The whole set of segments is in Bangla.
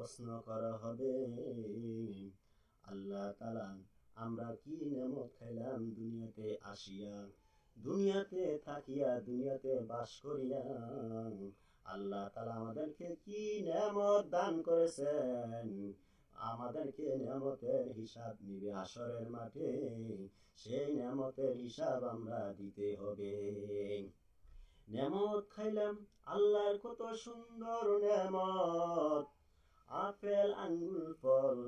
প্রশ্ন করা হবে। আল্লাহ তাআলা আমরা কি নেমত খাইলাম দুনিয়াতে আসিয়া, দুনিয়াতে থাকিয়া, দুনিয়াতে বাস করিয়া। আল্লাহ তাআলা আমাদেরকে কি নেমত দান করেছেন, আমাদেরকে নেমতের হিসাব নিবে হাশরের মাঠে। সেই নেমতের হিসাব আমরা দিতে হবে। নেমত খাইলাম আল্লাহর কত সুন্দর নেমত, আপেল আঙ্গুর ফল,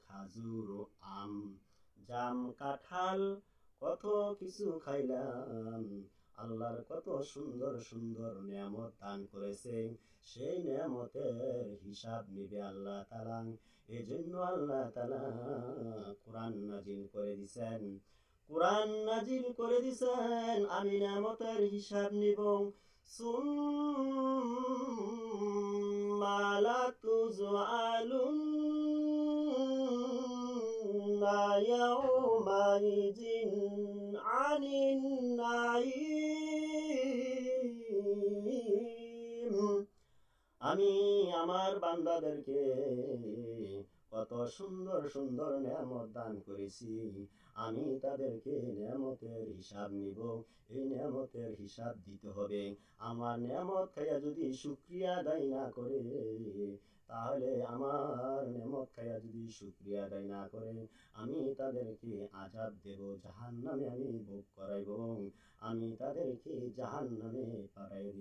খাজুর আম জাম কাঁঠাল, কত কিছু খাইলাম। আল্লাহর কত সুন্দর সুন্দর নেমত দান করেছে, সেই নেমতের হিসাব নিবে আল্লাহ তাআলা। এজন্য আল্লাহ তাআলা কোরআন নাজিল করে দিয়েছেন, কোরআন নাজিল করে দিয়েছেন আমি নেমতের হিসাব নিব। সুম্মা লাতুসআলুন্না ইয়াওমাইযিন আনিন নাঈম। আমি আমার বান্দাদেরকে কত সুন্দর সুন্দর নেমত দান করেছি, আমি তাদেরকে নেমতের হিসাব নিব। এই নেমতের হিসাব দিতে হবে। আমার নেমত খাইয়া যদি শুকরিয়া আদায় না করে, তাহলে আমার নেমত খাইয়া যদি শুকরিয়া আদায় না করে, আমি তাদেরকে আযাব দেব, জাহান্নামে আমি ভোগ করাইব, আমি তাদেরকে জাহান্নামে পাঠাইব।